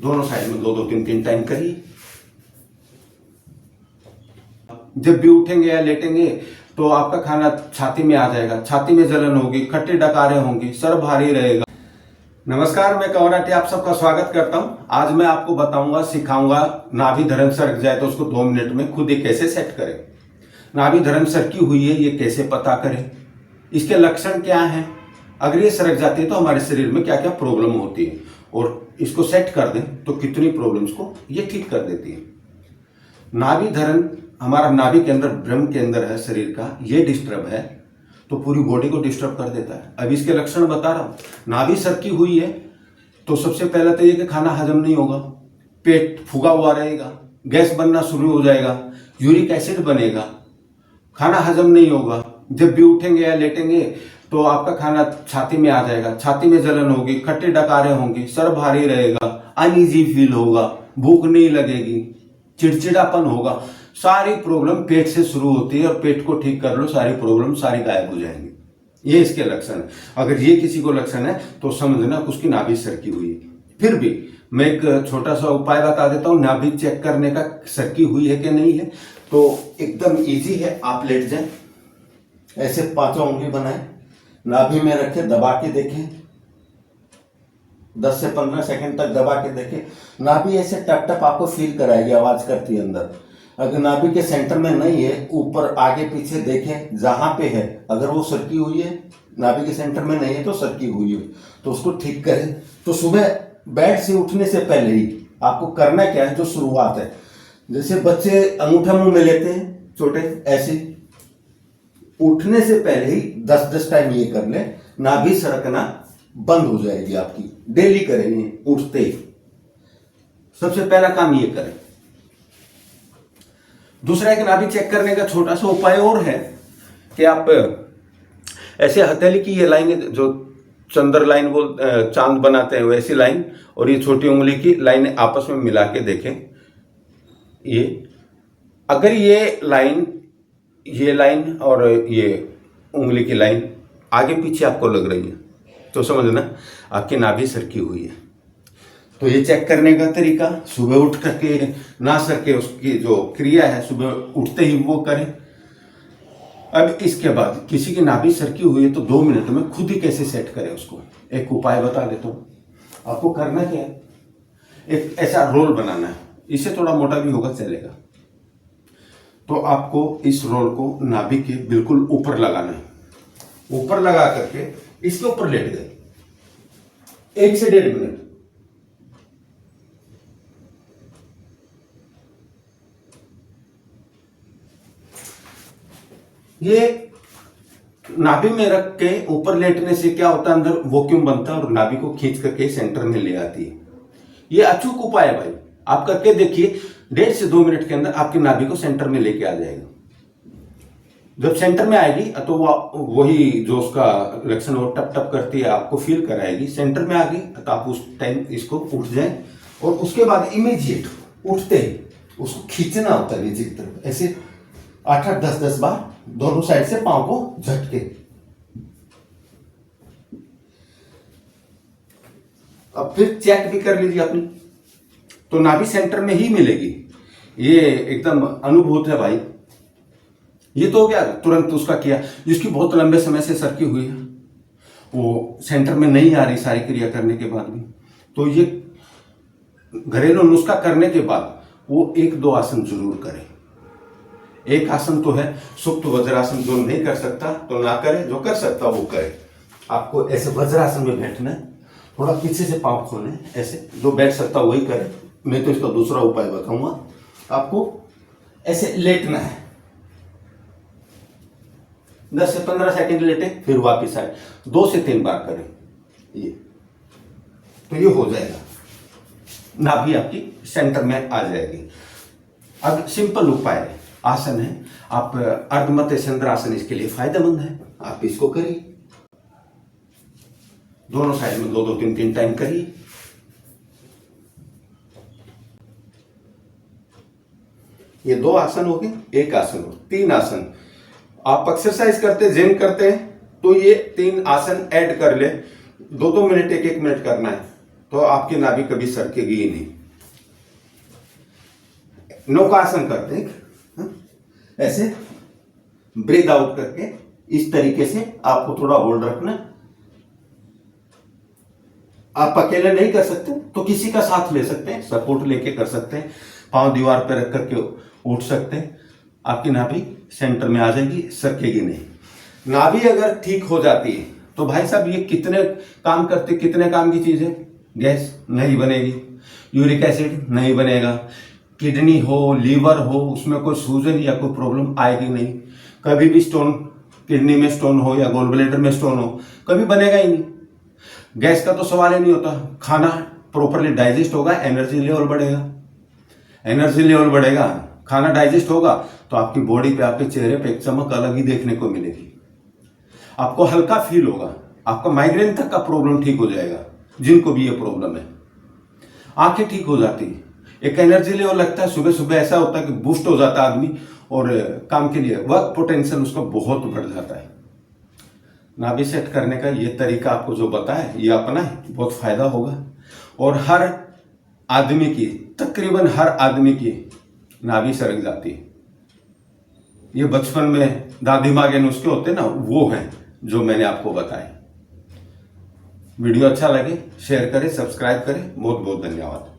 दोनों साइड में दो दो तीन तीन टाइम करिए। जब भी उठेंगे या लेटेंगे तो आपका खाना छाती में आ जाएगा, छाती में जलन होगी, खट्टे डकारे होंगे, सर भारी रहेगा। नमस्कार, मैं कंवर राठी आप सबका स्वागत करता हूं। आज मैं आपको बताऊंगा, सिखाऊंगा नाभि धरण सरक जाए तो उसको 2 मिनट में खुद ही कैसे सेट करें। नाभि धरण सरकी हुई है ये कैसे पता करें, इसके लक्षण क्या हैं, अगर ये सरक जाती है तो हमारे शरीर में क्या क्या प्रॉब्लम होती है, और इसको सेट कर दें तो कितनी प्रॉब्लम्स को ये ठीक कर देती है। नाभि धरण हमारा नाभि के अंदर, ब्रह्म के अंदर है शरीर का, ये डिस्टर्ब है तो पूरी बॉडी को डिस्टर्ब कर देता है। अब इसके लक्षण बता रहा हूं। नाभि सरकी हुई है तो सबसे पहला तो ये कि खाना हजम नहीं होगा, पेट फूगा हुआ रहेगा, गैस बनना शुरू हो जाएगा, यूरिक एसिड बनेगा, खाना हजम नहीं होगा। जब भी उठेंगे या लेटेंगे तो आपका खाना छाती में आ जाएगा, छाती में जलन होगी, खट्टे डकारे होंगे, सर भारी रहेगा, अनईजी फील होगा, भूख नहीं लगेगी, चिड़चिड़ापन होगा। सारी प्रॉब्लम पेट से शुरू होती है और पेट को ठीक कर लो, सारी प्रॉब्लम सारी गायब हो जाएंगी। ये इसके लक्षण है। अगर ये किसी को लक्षण है तो समझना उसकी नाभि सरकी हुई है। फिर भी मैं एक छोटा सा उपाय बता देता हूं नाभि चेक करने का, सरकी हुई है कि नहीं है। तो एकदम इजी है, आप लेट जाएं, ऐसे 5 उंगली बनाएं, नाभि में रखे, दबा के देखें, 10 से 15 सेकंड तक दबा के देखें। नाभि ऐसे टप टप आपको फील कराएगी, आवाज करती है अंदर। अगर नाभि के सेंटर में नहीं है, ऊपर आगे पीछे देखें, जहां पे है अगर वो सरकी हुई है, नाभि के सेंटर में नहीं है तो सरकी हुई है, तो उसको ठीक करें। तो सुबह बेड से उठने से पहले ही आपको करना क्या है, जो शुरुआत है, जैसे बच्चे अंगूठा मुंह में लेते हैं छोटे, ऐसे उठने से पहले ही 10-10 टाइम ये कर ले, नाभि सरकना बंद हो जाएगी आपकी। डेली करेंगे उठते ही, सबसे पहला काम ये करें। दूसरा एक नाभि चेक करने का छोटा सा उपाय और है कि आप ऐसे हथेली की ये लाइन, जो चंद्र लाइन बोल, चांद बनाते हैं वैसी लाइन, और ये छोटी उंगली की लाइन आपस में मिला के देखें। ये अगर ये लाइन और ये उंगली की लाइन आगे पीछे आपको लग रही है तो समझना आपकी नाभि सरकी हुई है। तो ये चेक करने का तरीका, सुबह उठ करके ना सरके उसकी जो क्रिया है सुबह उठते ही वो करें। अब इसके बाद किसी की नाभि सरकी हुई है तो 2 मिनट में खुद ही कैसे सेट करें उसको, एक उपाय बता देता हूं। आपको करना क्या है, एक ऐसा रोल बनाना है, इससे थोड़ा मोटा भी होगा चलेगा। तो आपको इस रोल को नाभि के बिल्कुल ऊपर लगाना है। ऊपर लगा करके इसके ऊपर लेट गए 1 से 1.5 मिनट। ये नाभि में रख के ऊपर लेटने से क्या होता है, अंदर वैक्यूम बनता है और नाभि को खींच करके सेंटर में ले आती है। ये अचूक उपाय है भाई, आप करके देखिए, 1.5 से 2 मिनट के अंदर आपकी नाभि को सेंटर में लेके आ जाएगा। जब सेंटर में आएगी तो वही जो उसका लक्षण वो टप टप करती है आपको फील कराएगी। सेंटर में आ गई तो आप उस टाइम इसको उठ जाए, और उसके बाद इमीडिएट उठते ही उसको खींचना होता है नीचे की तरफ, ऐसे 8-8, 10-10 बार दोनों साइड से पांव को झटके। अब फिर चेक भी कर लीजिए अपनी, तो नाभि सेंटर में ही मिलेगी। ये एकदम अनुभूत है भाई। ये तो हो गया, तुरंत उसका किया। जिसकी बहुत लंबे समय से सरकी हुई है, वो सेंटर में नहीं आ रही सारी क्रिया करने के बाद भी, तो ये घरेलू नुस्खा करने के बाद वो 1-2 आसन जरूर करें। एक आसन तो है सुप्त वज्रासन, जो नहीं कर सकता तो ना करे, जो कर सकता वो करे। आपको ऐसे वज्रासन में बैठना है, थोड़ा पीछे से पांव खोलने, ऐसे जो बैठ सकता वही करे। मैं तो इसका दूसरा उपाय बताऊंगा। आपको ऐसे लेटना है, 10 से 15 सेकंड लेटे, फिर वापिस आए, 2 से 3 बार करें ये, तो ये हो जाएगा, नाभि आपकी सेंटर में आ जाएगी। अब सिंपल उपाय है, आसन है, आप अर्धमध्य चंद्रासन इसके लिए फायदेमंद है, आप इसको करिए। दोनों साइड में 2-2, 3-3 टाइम करिए। ये 2 आसन हो गए, एक आसन हो, 3 आसन। आप एक्सरसाइज करते, जिम करते हैं तो ये 3 आसन ऐड कर ले, 2-2 मिनट, 1-1 मिनट करना है तो आपकी नाभि कभी सरकेगी ही नहीं। नौकासन करते हैं, ऐसे ब्रीथ आउट करके इस तरीके से आपको थोड़ा होल्ड रखना। आप अकेले नहीं कर सकते तो किसी का साथ ले सकते हैं, सपोर्ट लेके कर सकते हैं। पांव दीवार पर रख करके उठ सकते हैं। आपकी नाभि सेंटर में आ जाएगी, सरकेगी नहीं। नाभि अगर ठीक हो जाती है तो भाई साहब ये कितने काम करते, कितने काम की चीज है। गैस नहीं बनेगी, यूरिक एसिड नहीं बनेगा, किडनी हो, लीवर हो, उसमें कोई सूजन या कोई प्रॉब्लम आएगी नहीं। कभी भी स्टोन, किडनी में स्टोन हो या गोल ब्लैडर में स्टोन हो, कभी बनेगा ही नहीं। गैस का तो सवाल ही नहीं होता। खाना प्रॉपरली डाइजेस्ट होगा, एनर्जी लेवल बढ़ेगा। एनर्जी लेवल बढ़ेगा, खाना डाइजेस्ट होगा तो आपकी बॉडी पे, आपके चेहरे पे एक चमक अलग ही देखने को मिलेगी। आपको हल्का फील होगा। आपका माइग्रेन तक का प्रॉब्लम ठीक हो जाएगा, जिनको भी ये प्रॉब्लम है। आंखें ठीक हो जाती है, एक एनर्जी लेवल लगता है। सुबह सुबह ऐसा होता है कि बूस्ट हो जाता है आदमी, और काम के लिए वर्क पोटेंशियल उसका बहुत बढ़ जाता है। नाभि सेट करने का ये तरीका आपको जो बताया, ये अपना है, बहुत फायदा होगा। और हर आदमी की, तकरीबन हर आदमी की नाभि सरक जाती है। ये बचपन में दादी माँ के नुस्खे होते ना, वो हैं जो मैंने आपको बताए। वीडियो अच्छा लगे शेयर करें, सब्सक्राइब करें। बहुत बहुत धन्यवाद।